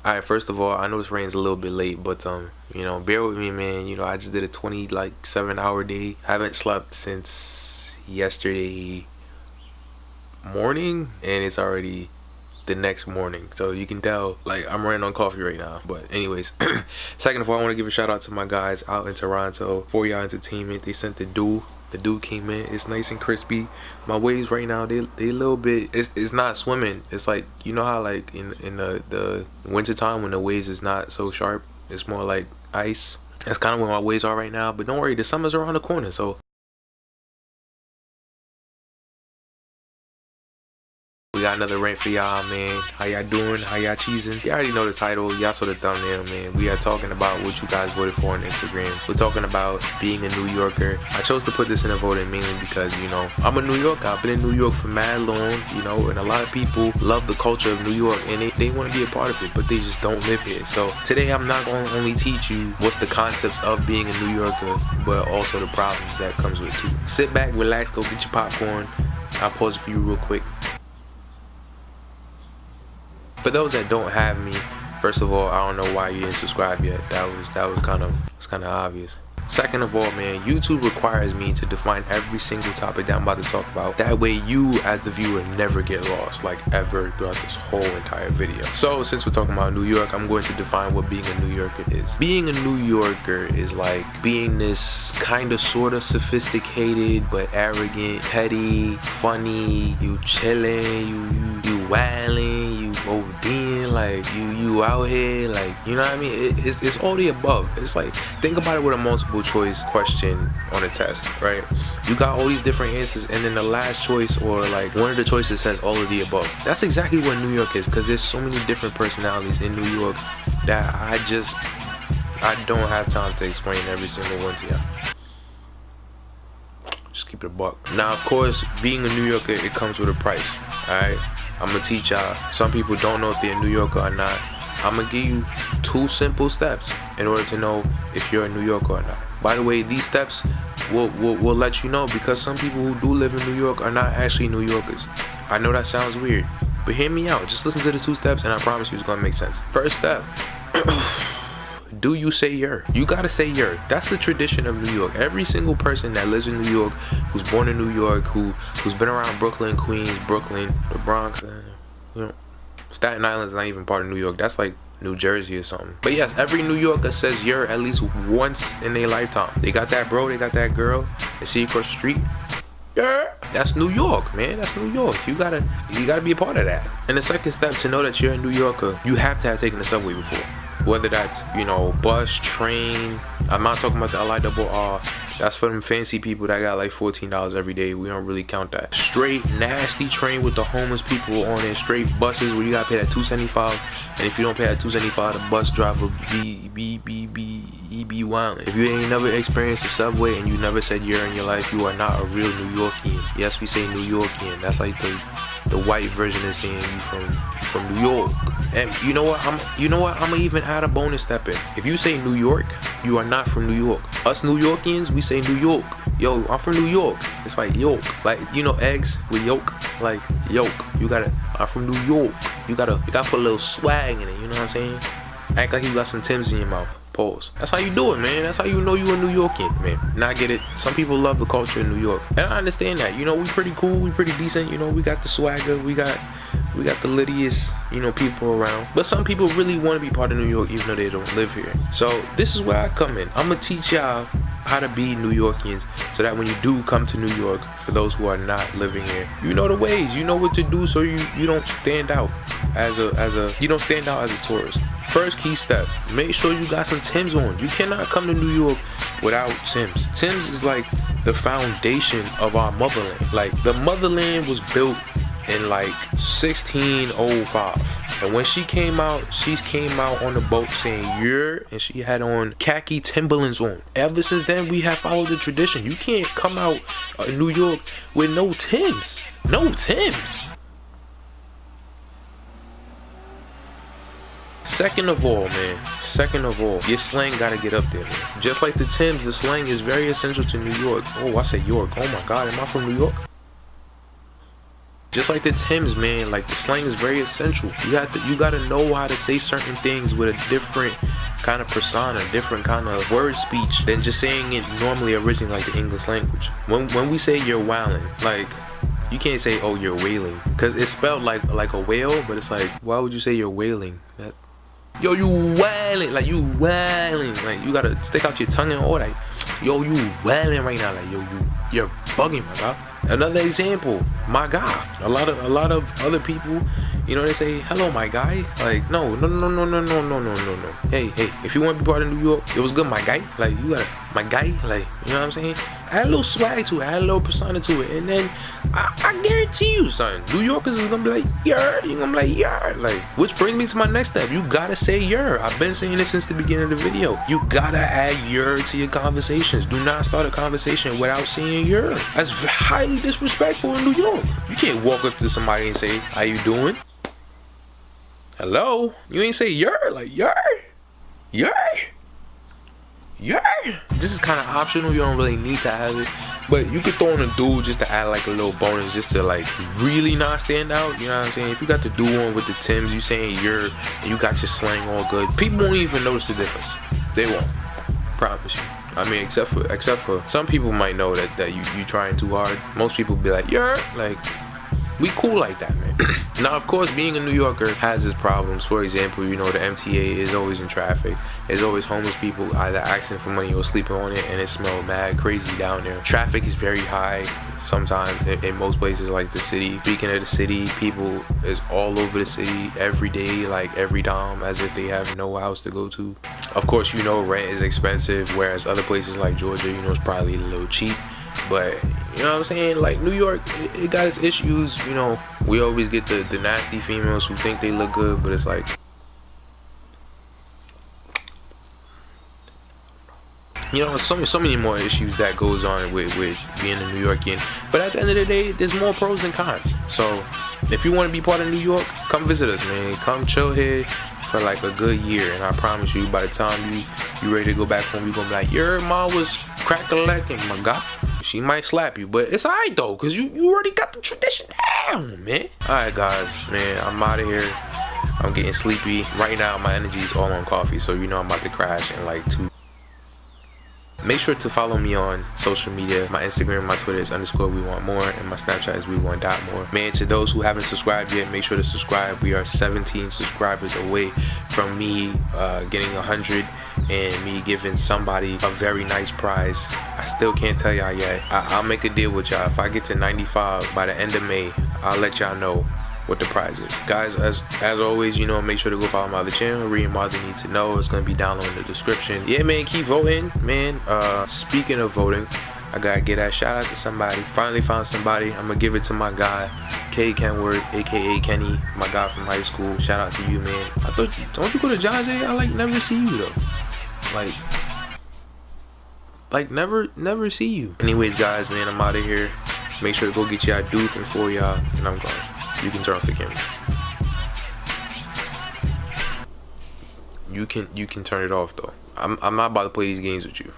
Alright, first of all, I know this rain's a little bit late, but bear with me, man. I just did a 7-hour day. Haven't slept since yesterday morning, and it's already the next morning. So you can tell, like, I'm running on coffee right now. But anyways, second of all, I want to give a shout out to my guys out in Toronto, For Y'all Entertainment. They sent the dew. The dew came in. It's nice and crispy. My waves right now, they a little bit, it's not swimming. It's like, you know how like in the winter time when the waves is not so sharp, it's more like ice. That's kind of where my waves are right now. But don't worry, the summer's around the corner, so we got another rant for y'all, man. How y'all doing? How y'all cheesing? You already know the title. Y'all saw the thumbnail, man. We are talking about what you guys voted for on Instagram. We're talking about being a New Yorker. I chose to put this in a voting mainly because, I'm a New Yorker. I've been in New York for mad long, and a lot of people love the culture of New York and they want to be a part of it, but they just don't live here. So today I'm not going to only teach you what's the concepts of being a New Yorker, but also the problems that comes with it too. Sit back, relax, go get your popcorn. I'll pause it for you real quick. For those that don't have me, first of all, I don't know why you didn't subscribe yet. That was kind of obvious. Second of all, man, YouTube requires me to define every single topic that I'm about to talk about. That way you as the viewer never get lost, like ever throughout this whole entire video. So since we're talking about New York, I'm going to define what being a New Yorker is. Being a New Yorker is like being this kind of sort of sophisticated but arrogant, petty, funny, you chilling, you wilding, you ODing, like you out here, like, you know what I mean? It's all the above. It's like, think about it with a multiple choice question on a test, right? You got all these different answers, and then the last choice or like one of the choices says all of the above. That's exactly what New York is, because there's so many different personalities in New York that I don't have time to explain every single one to y'all. Just keep it a buck. Now, of course, being a New Yorker, it comes with a price, alright? I'm gonna teach y'all. Some people don't know if they're a New Yorker or not. I'm gonna give you 2 simple steps in order to know if you're a New Yorker or not. By the way, these steps will let you know, because some people who do live in New York are not actually New Yorkers. I know that sounds weird, but hear me out. Just listen to the 2 steps and I promise you it's gonna make sense. First step. Do you say your? You gotta say your. That's the tradition of New York. Every single person that lives in New York, who's born in New York, who's been around Brooklyn, Queens, Brooklyn, the Bronx, Staten Island's not even part of New York. That's like New Jersey or something. But yes, every New Yorker says your at least once in their lifetime. They got that bro, they got that girl, they see you across the street. Yeah, that's New York, man. That's New York. You gotta be a part of that. And the second step to know that you're a New Yorker, you have to have taken the subway before. Whether that's, bus, train. I'm not talking about the LIRR. That's for them fancy people that got like $14 every day. We don't really count that. Straight nasty train with the homeless people on it. Straight buses where you gotta pay that $2.75. And if you don't pay that $2.75, the bus driver be wildin'. If you ain't never experienced the subway and you never said you're in your life, you are not a real New Yorkian. Yes, we say New Yorkian. That's like the white version of saying you from New York. And you know what? I'm gonna even add a bonus step in. If you say New York, you are not from New York. Us New Yorkians, we say New York. Yo, I'm from New York. It's like yolk, like eggs with yolk, like yolk. I'm from New York. You gotta put a little swag in it. You know what I'm saying? Act like you got some Timbs in your mouth. Pause. That's how you do it, man. That's how you know you a New Yorkian, man. And I get it. Some people love the culture in New York, and I understand that. We pretty cool. We pretty decent. We got the swagger. We got the littiest, people around. But some people really want to be part of New York even though they don't live here. So this is where I come in. I'm gonna teach y'all how to be New Yorkians, so that when you do come to New York, for those who are not living here, you know the ways, you know what to do, so you don't stand out as a tourist. First key step, make sure you got some Timbs on. You cannot come to New York without Timbs. Timbs is like the foundation of our motherland. Like, the motherland was built in like 1605. And when she came out on the boat saying "yeah," and she had on khaki Timberlands on. Ever since then, we have followed the tradition. You can't come out in New York with no Timbs. No Timbs. Second of all, your slang gotta get up there, man. Just like the Timbs, the slang is very essential to New York. Oh, I said York. Oh my God, am I from New York? Just like the Tims, man, like the slang is very essential. You gotta know how to say certain things with a different kind of persona, different kind of word speech than just saying it normally originally like the English language. When we say you're wailing, like, you can't say, oh, you're wailing, because it's spelled like a whale, but it's like, why would you say you're wailing? Yo, you wailing, like you wailing, like you gotta stick out your tongue and all that. Yo, you wailing right now, like you're bugging, my God. Another example, my guy. A lot of other people, you know, they say, hello, my guy. Like, no. Hey, if you want to be part of New York, it was good, my guy. Like, you gotta, my guy. Like, you know what I'm saying? Add a little swag to it, add a little persona to it, and then I guarantee you, son, New Yorkers is gonna be like, yer. You're gonna be like, yer. Like, which brings me to my next step. You gotta say yer. I've been saying this since the beginning of the video. You gotta add yer to your conversations. Do not start a conversation without saying yer. That's highly disrespectful in New York. You can't walk up to somebody and say, how you doing? Hello? You ain't say yer, like yer. This is kind of optional. You don't really need to have it, but you could throw in a dude just to add like a little bonus, just to like really not stand out. You know what I'm saying? If you got the dude on with the Tims, you saying yer, and you got your slang all good, people won't even notice the difference. They won't. Promise you. I mean, except for some people might know that you trying too hard. Most people be like, yer, like, we cool like that, man. Now, of course, being a New Yorker has its problems. For example, you know, the MTA is always in traffic. There's always homeless people either asking for money or sleeping on it, and it smells mad crazy down there. Traffic is very high sometimes in most places like the city. Speaking of the city, people is all over the city every day, like every dime, as if they have no house to go to. Of course, you know, rent is expensive, whereas other places like Georgia, you know, it's probably a little cheap. But, you know what I'm saying, like New York, it got its issues. You know, we always get the nasty females who think they look good, but it's like, you know, so many more issues that goes on with being a New Yorkian. But at the end of the day, there's more pros than cons. So if you want to be part of New York, come visit us, man. Come chill here for like a good year, and I promise you, by the time you ready to go back home, you gonna be like, your mom was crack-a-lacking, my God. She might slap you, but it's alright though, cause you already got the tradition down, man. Alright, guys, man, I'm out of here. I'm getting sleepy right now. My energy is all on coffee, so you know I'm about to crash in like 2. Make sure to follow me on social media. My Instagram, my Twitter is _WeWantMoore, and my Snapchat is wewant.moore. Man, to those who haven't subscribed yet, make sure to subscribe. We are 17 subscribers away from me getting 100 and me giving somebody a very nice prize. I still can't tell y'all yet. I'll make a deal with y'all. If I get to 95 by the end of May, I'll let y'all know what the prize is. Guys, as always, you know, make sure to go follow my other channel, Reading More Than You Need to Know. It's gonna be down in the description. Yeah, man, keep voting, man. Speaking of voting, I gotta get that shout out to somebody. Finally found somebody. I'm gonna give it to my guy, K. Kenward, aka Kenny, my guy from high school. Shout out to you, man. I thought don't you go to John Jay? I like never see you though. Like never see you. Anyways, guys, man, I'm out of here. Make sure to go get y'all dude from for y'all, and I'm gone. You can turn off the camera. You can turn it off though. I'm not about to play these games with you.